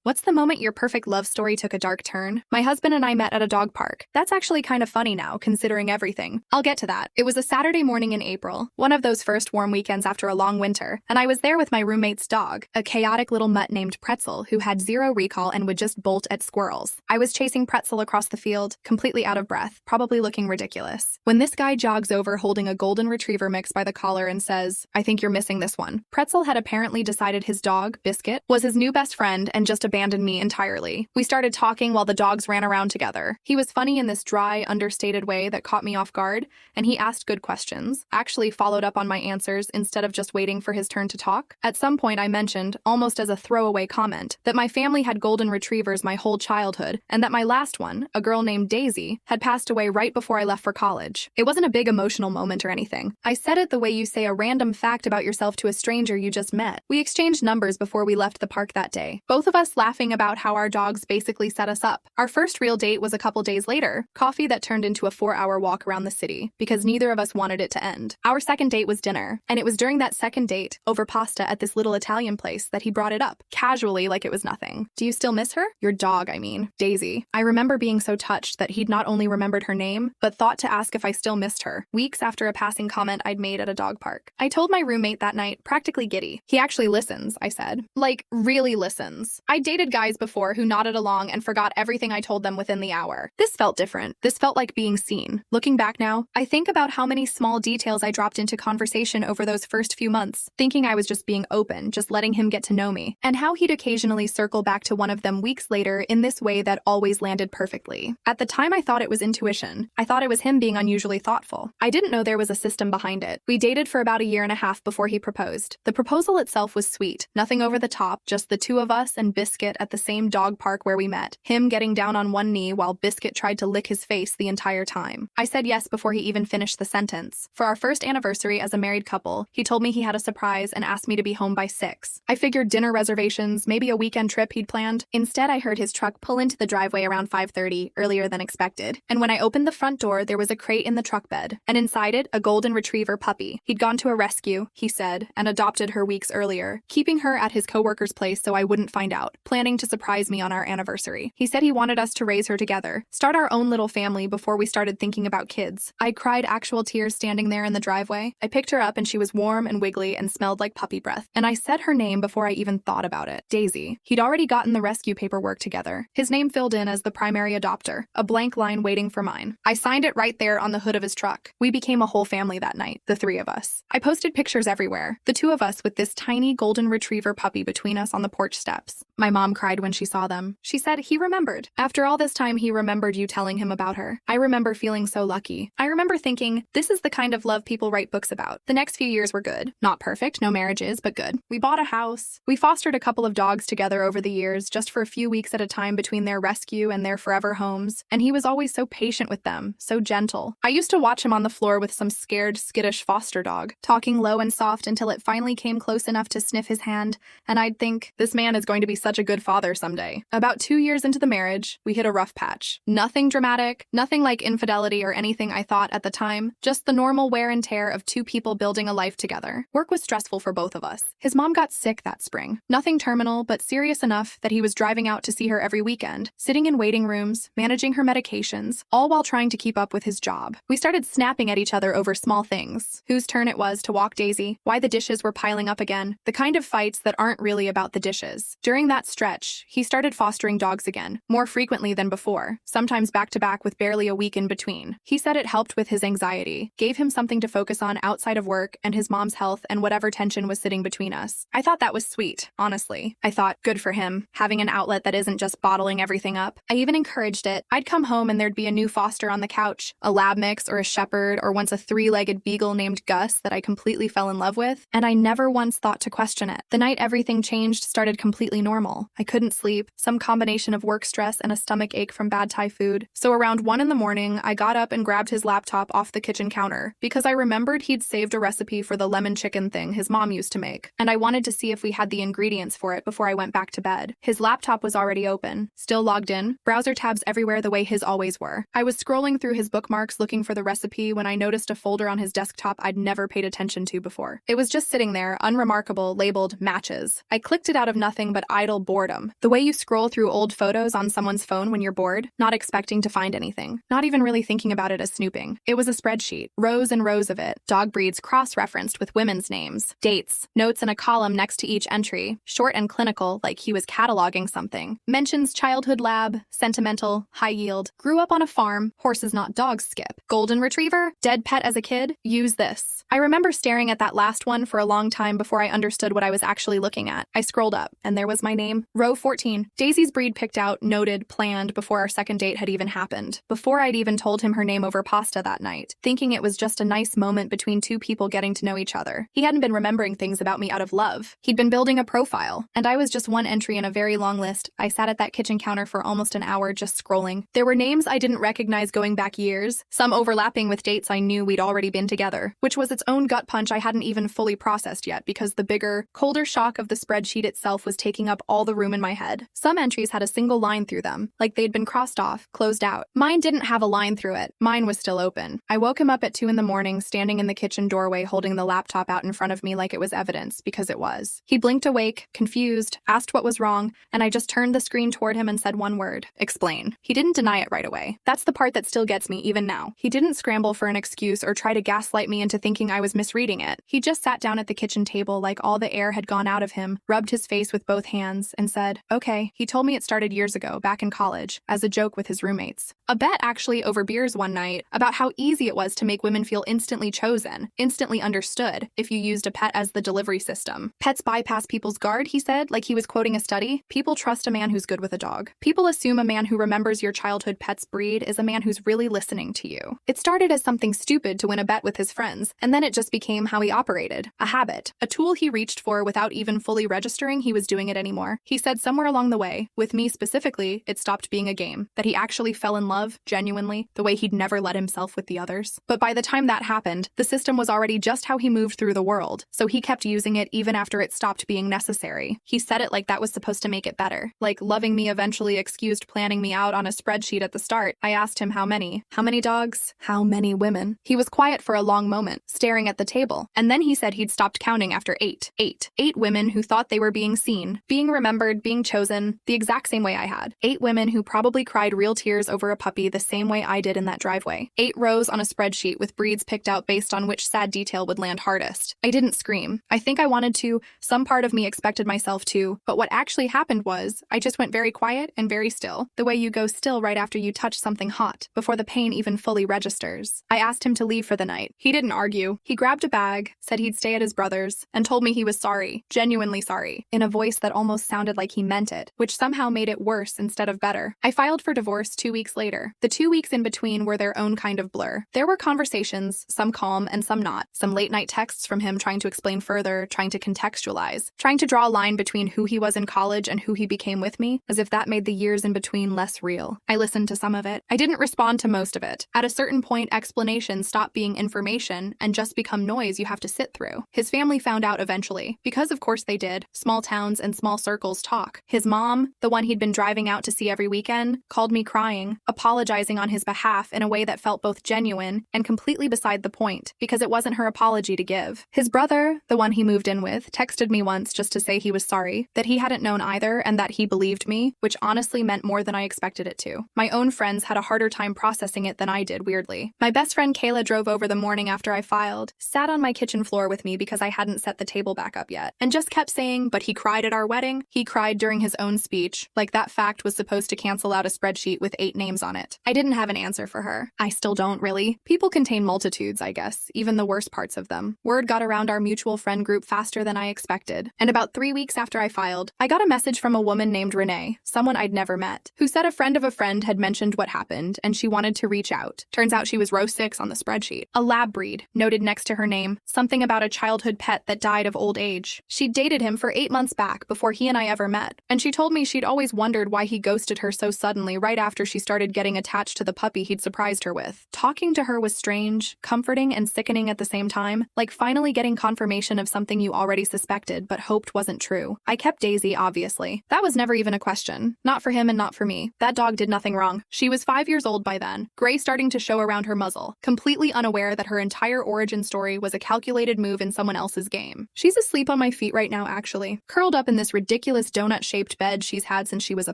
What's the moment your perfect love story took a dark turn? My husband and I met at a dog park. That's actually kind of funny now, considering everything. I'll get to that. It was a Saturday morning in April, one of those first warm weekends after a long winter, and I was there with my roommate's dog, a chaotic little mutt named Pretzel who had zero recall and would just bolt at squirrels. I was chasing Pretzel across the field, completely out of breath, probably looking ridiculous, when this guy jogs over holding a golden retriever mix by the collar and says, "I think you're missing this one." Pretzel had apparently decided his dog, Biscuit, was his new best friend and just abandoned me entirely. We started talking while the dogs ran around together. He was funny in this dry, understated way that caught me off guard, and he asked good questions, actually followed up on my answers instead of just waiting for his turn to talk. At some point I mentioned, almost as a throwaway comment, that my family had golden retrievers my whole childhood, and that my last one, a girl named Daisy, had passed away right before I left for college. It wasn't a big emotional moment or anything. I said it the way you say a random fact about yourself to a stranger you just met. We exchanged numbers before we left the park that day, both of us laughing about how our dogs basically set us up. Our first real date was a couple days later, coffee that turned into a 4-hour walk around the city, because neither of us wanted it to end. Our second date was dinner, and it was during that second date, over pasta at this little Italian place, that he brought it up, casually like it was nothing. "Do you still miss her?" "Your dog, I mean. Daisy." I remember being so touched that he'd not only remembered her name, but thought to ask if I still missed her, weeks after a passing comment I'd made at a dog park. I told my roommate that night, practically giddy. "He actually listens," I said. Like, really listens. I dated guys before who nodded along and forgot everything I told them within the hour. This felt different. This felt like being seen. Looking back now, I think about how many small details I dropped into conversation over those first few months, thinking I was just being open, just letting him get to know me, and how he'd occasionally circle back to one of them weeks later in this way that always landed perfectly. At the time I thought it was intuition. I thought it was him being unusually thoughtful. I didn't know there was a system behind it. We dated for about a year and a half before he proposed. The proposal itself was sweet. Nothing over the top, just the two of us and Biscuit at the same dog park where we met, him getting down on one knee while Biscuit tried to lick his face the entire time. I said yes before he even finished the sentence. For our first anniversary as a married couple, he told me he had a surprise and asked me to be home by 6. I figured dinner reservations, maybe a weekend trip he'd planned. Instead, I heard his truck pull into the driveway around 5:30, earlier than expected. And when I opened the front door, there was a crate in the truck bed, and inside it, a golden retriever puppy. He'd gone to a rescue, he said, and adopted her weeks earlier, keeping her at his coworker's place so I wouldn't find out, planning to surprise me on our anniversary. He said he wanted us to raise her together, start our own little family before we started thinking about kids. I cried actual tears standing there in the driveway. I picked her up and she was warm and wiggly and smelled like puppy breath, and I said her name before I even thought about it. Daisy. He'd already gotten the rescue paperwork together. His name filled in as the primary adopter, a blank line waiting for mine. I signed it right there on the hood of his truck. We became a whole family that night, the three of us. I posted pictures everywhere, the two of us with this tiny golden retriever puppy between us on the porch steps. My mom cried when she saw them. She said he remembered. After all this time, he remembered you telling him about her. I remember feeling so lucky. I remember thinking, this is the kind of love people write books about. The next few years were good. Not perfect, no marriages, but good. We bought a house. We fostered a couple of dogs together over the years, just for a few weeks at a time between their rescue and their forever homes. And he was always so patient with them, so gentle. I used to watch him on the floor with some scared, skittish foster dog, talking low and soft until it finally came close enough to sniff his hand, and I'd think, this man is going to be such a good father someday. About 2 years into the marriage, we hit a rough patch. Nothing dramatic, nothing like infidelity or anything I thought at the time, just the normal wear and tear of two people building a life together. Work was stressful for both of us. His mom got sick that spring. Nothing terminal, but serious enough that he was driving out to see her every weekend, sitting in waiting rooms, managing her medications, all while trying to keep up with his job. We started snapping at each other over small things. Whose turn it was to walk Daisy, why the dishes were piling up again, the kind of fights that aren't really about the dishes. During that stretch, he started fostering dogs again, more frequently than before, sometimes back-to-back with barely a week in between. He said it helped with his anxiety, gave him something to focus on outside of work and his mom's health and whatever tension was sitting between us. I thought that was sweet, honestly. I thought, good for him, having an outlet that isn't just bottling everything up. I even encouraged it. I'd come home and there'd be a new foster on the couch, a lab mix or a shepherd or once a 3-legged beagle named Gus that I completely fell in love with, and I never once thought to question it. The night everything changed started completely normal. I couldn't sleep, some combination of work stress and a stomach ache from bad Thai food. So around 1 in the morning, I got up and grabbed his laptop off the kitchen counter because I remembered he'd saved a recipe for the lemon chicken thing his mom used to make, and I wanted to see if we had the ingredients for it before I went back to bed. His laptop was already open, still logged in, browser tabs everywhere the way his always were. I was scrolling through his bookmarks looking for the recipe when I noticed a folder on his desktop I'd never paid attention to before. It was just sitting there, unremarkable, labeled matches. I clicked it out of nothing but idle real boredom. The way you scroll through old photos on someone's phone when you're bored, not expecting to find anything, not even really thinking about it as snooping. It was a spreadsheet, rows and rows of it, dog breeds cross-referenced with women's names, dates, notes in a column next to each entry, short and clinical like he was cataloging something. Mentions childhood lab, sentimental, high yield, grew up on a farm, horses not dogs skip, golden retriever, dead pet as a kid, use this. I remember staring at that last one for a long time before I understood what I was actually looking at. I scrolled up, and there was my name. Row 14. Daisy's breed picked out, noted, planned before our second date had even happened. Before I'd even told him her name over pasta that night, thinking it was just a nice moment between two people getting to know each other. He hadn't been remembering things about me out of love. He'd been building a profile, and I was just one entry in a very long list. I sat at that kitchen counter for almost an hour just scrolling. There were names I didn't recognize going back years, some overlapping with dates I knew we'd already been together, which was its own gut punch I hadn't even fully processed yet because the bigger, colder shock of the spreadsheet itself was taking up all the room in my head. Some entries had a single line through them, like they'd been crossed off, closed out. Mine didn't have a line through it. Mine was still open. I woke him up at 2 a.m, standing in the kitchen doorway holding the laptop out in front of me like it was evidence, because it was. He blinked awake, confused, asked what was wrong, and I just turned the screen toward him and said one word: explain. He didn't deny it right away. That's the part that still gets me even now. He didn't scramble for an excuse or try to gaslight me into thinking I was misreading it. He just sat down at the kitchen table like all the air had gone out of him, rubbed his face with both hands, and said, okay. He told me it started years ago, back in college, as a joke with his roommates. A bet actually over beers one night about how easy it was to make women feel instantly chosen, instantly understood, if you used a pet as the delivery system. Pets bypass people's guard, he said, like he was quoting a study. People trust a man who's good with a dog. People assume a man who remembers your childhood pet's breed is a man who's really listening to you. It started as something stupid to win a bet with his friends, and then it just became how he operated. A habit. A tool he reached for without even fully registering he was doing it anymore. He said somewhere along the way, with me specifically, it stopped being a game, that he actually fell in love, genuinely, the way he'd never let himself with the others. But by the time that happened, the system was already just how he moved through the world, so he kept using it even after it stopped being necessary. He said it like that was supposed to make it better. Like loving me eventually excused planning me out on a spreadsheet at the start. I asked him how many. How many dogs? How many women? He was quiet for a long moment, staring at the table, and then he said he'd stopped counting after 8. 8 women who thought they were being seen, being remembered, being chosen, the exact same way I had. 8 women who probably cried real tears over a puppy the same way I did in that driveway. 8 rows on a spreadsheet with breeds picked out based on which sad detail would land hardest. I didn't scream. I think I wanted to, some part of me expected myself to, but what actually happened was, I just went very quiet and very still, the way you go still right after you touch something hot, before the pain even fully registers. I asked him to leave for the night. He didn't argue. He grabbed a bag, said he'd stay at his brother's, and told me he was sorry, genuinely sorry, in a voice that almost sounded like he meant it, which somehow made it worse instead of better. I filed for divorce 2 weeks later. The 2 weeks in between were their own kind of blur. There were conversations, some calm and some not, some late-night texts from him trying to explain further, trying to contextualize, trying to draw a line between who he was in college and who he became with me, as if that made the years in between less real. I listened to some of it. I didn't respond to most of it. At a certain point, explanations stop being information and just become noise you have to sit through. His family found out eventually, because of course they did. Small towns and small circles talk. His mom, the one he'd been driving out to see every weekend, called me crying, apologizing on his behalf in a way that felt both genuine and completely beside the point, because it wasn't her apology to give. His brother, the one he moved in with, texted me once just to say he was sorry, that he hadn't known either and that he believed me, which honestly meant more than I expected it to. My own friends had a harder time processing it than I did, weirdly. My best friend Kayla drove over the morning after I filed, sat on my kitchen floor with me because I hadn't set the table back up yet, and just kept saying, but he cried at our wedding. He cried during his own speech, like that fact was supposed to cancel out a spreadsheet with 8 names on it. I didn't have an answer for her. I still don't, really. People contain multitudes, I guess, even the worst parts of them. Word got around our mutual friend group faster than I expected, and about 3 weeks after I filed, I got a message from a woman named Renee, someone I'd never met, who said a friend of a friend had mentioned what happened and she wanted to reach out. Turns out she was row 6 on the spreadsheet. A lab breed, noted next to her name, something about a childhood pet that died of old age. She'd dated him for 8 months back before he and I ever met, and she told me she'd always wondered why he ghosted her so suddenly right after she started getting attached to the puppy he'd surprised her with. Talking to her was strange, comforting, and sickening at the same time, like finally getting confirmation of something you already suspected but hoped wasn't true. I kept Daisy, obviously. That was never even a question. Not for him and not for me. That dog did nothing wrong. She was 5 years old by then, gray starting to show around her muzzle, completely unaware that her entire origin story was a calculated move in someone else's game. She's asleep on my feet right now, actually, curled up in this ridiculous ridiculous donut-shaped bed she's had since she was a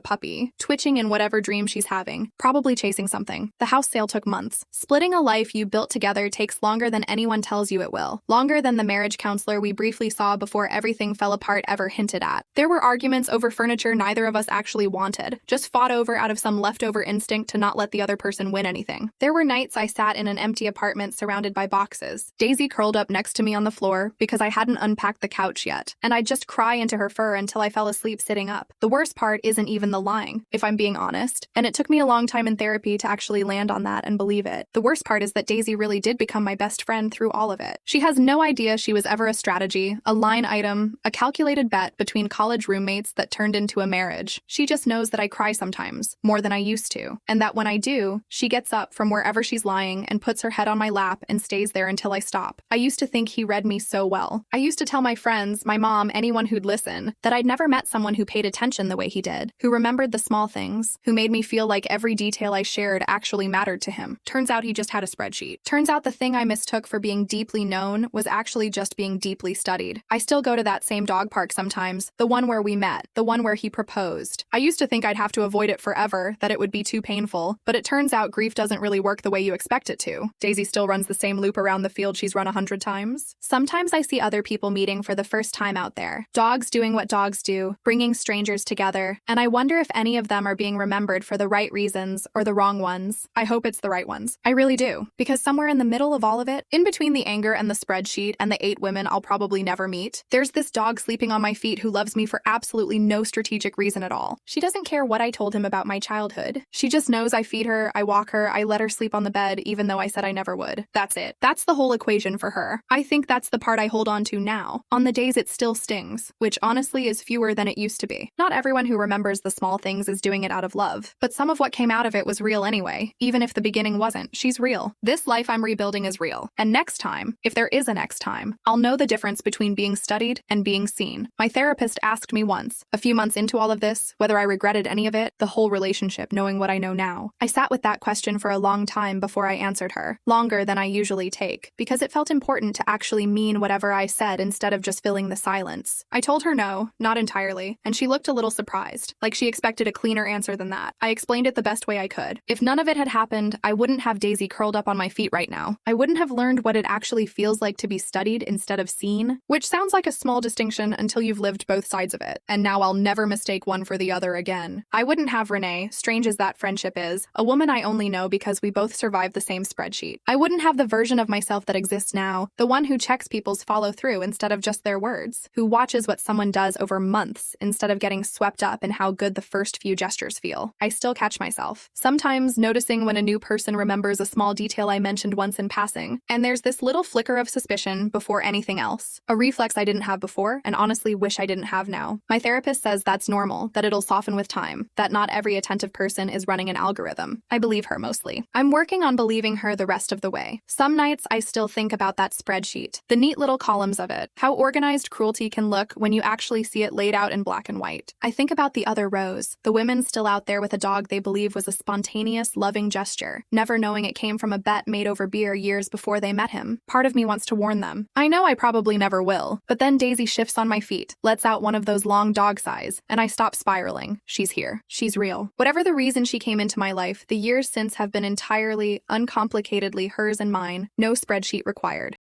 puppy, twitching in whatever dream she's having, probably chasing something. The house sale took months. Splitting a life you built together takes longer than anyone tells you it will. Longer than the marriage counselor we briefly saw before everything fell apart ever hinted at. There were arguments over furniture neither of us actually wanted, just fought over out of some leftover instinct to not let the other person win anything. There were nights I sat in an empty apartment surrounded by boxes. Daisy curled up next to me on the floor because I hadn't unpacked the couch yet, and I'd just cry into her fur until I fell asleep sitting up. The worst part isn't even the lying, if I'm being honest, and it took me a long time in therapy to actually land on that and believe it. The worst part is that Daisy really did become my best friend through all of it. She has no idea she was ever a strategy, a line item, a calculated bet between college roommates that turned into a marriage. She just knows that I cry sometimes, more than I used to, and that when I do, she gets up from wherever she's lying and puts her head on my lap and stays there until I stop. I used to think he read me so well. I used to tell my friends, my mom, anyone who'd listen, that I'd never met someone who paid attention the way he did, who remembered the small things, who made me feel like every detail I shared actually mattered to him. Turns out he just had a spreadsheet. Turns out the thing I mistook for being deeply known was actually just being deeply studied. I still go to that same dog park sometimes, the one where we met, the one where he proposed. I used to think I'd have to avoid it forever, that it would be too painful, but it turns out grief doesn't really work the way you expect it to. Daisy still runs the same loop around the field she's run 100 times. Sometimes I see other people meeting for the first time out there. Dogs doing what dogs do, bringing strangers together, and I wonder if any of them are being remembered for the right reasons or the wrong ones. I hope it's the right ones. I really do. Because somewhere in the middle of all of it, in between the anger and the spreadsheet and the 8 women I'll probably never meet, there's this dog sleeping on my feet who loves me for absolutely no strategic reason at all. She doesn't care what I told him about my childhood. She just knows I feed her, I walk her, I let her sleep on the bed even though I said I never would. That's it. That's the whole equation for her. I think that's the part I hold on to now, on the days it still stings, which honestly is fewer than it used to be. Not everyone who remembers the small things is doing it out of love, but some of what came out of it was real anyway, even if the beginning wasn't. She's real. This life I'm rebuilding is real. And next time, if there is a next time, I'll know the difference between being studied and being seen. My therapist asked me once, a few months into all of this, whether I regretted any of it, the whole relationship, knowing what I know now. I sat with that question for a long time before I answered her, longer than I usually take, because it felt important to actually mean whatever I said instead of just filling the silence. I told her no, not entirely, and she looked a little surprised, like she expected a cleaner answer than that. I explained it the best way I could. If none of it had happened, I wouldn't have Daisy curled up on my feet right now. I wouldn't have learned what it actually feels like to be studied instead of seen, which sounds like a small distinction until you've lived both sides of it, and now I'll never mistake one for the other again. I wouldn't have Renee, strange as that friendship is, a woman I only know because we both survived the same spreadsheet. I wouldn't have the version of myself that exists now, the one who checks people's follow-through instead of just their words, who watches what someone does over months instead of getting swept up in how good the first few gestures feel. I still catch myself, sometimes noticing when a new person remembers a small detail I mentioned once in passing, and there's this little flicker of suspicion before anything else, a reflex I didn't have before and honestly wish I didn't have now. My therapist says that's normal, that it'll soften with time, that not every attentive person is running an algorithm. I believe her mostly. I'm working on believing her the rest of the way. Some nights I still think about that spreadsheet, the neat little columns of it, how organized cruelty can look when you actually see it laid out in black and white. I think about the other rows, the women still out there with a dog they believe was a spontaneous, loving gesture, never knowing it came from a bet made over beer years before they met him. Part of me wants to warn them. I know I probably never will, but then Daisy shifts on my feet, lets out one of those long dog sighs, and I stop spiraling. She's here. She's real. Whatever the reason she came into my life, the years since have been entirely, uncomplicatedly hers and mine, no spreadsheet required.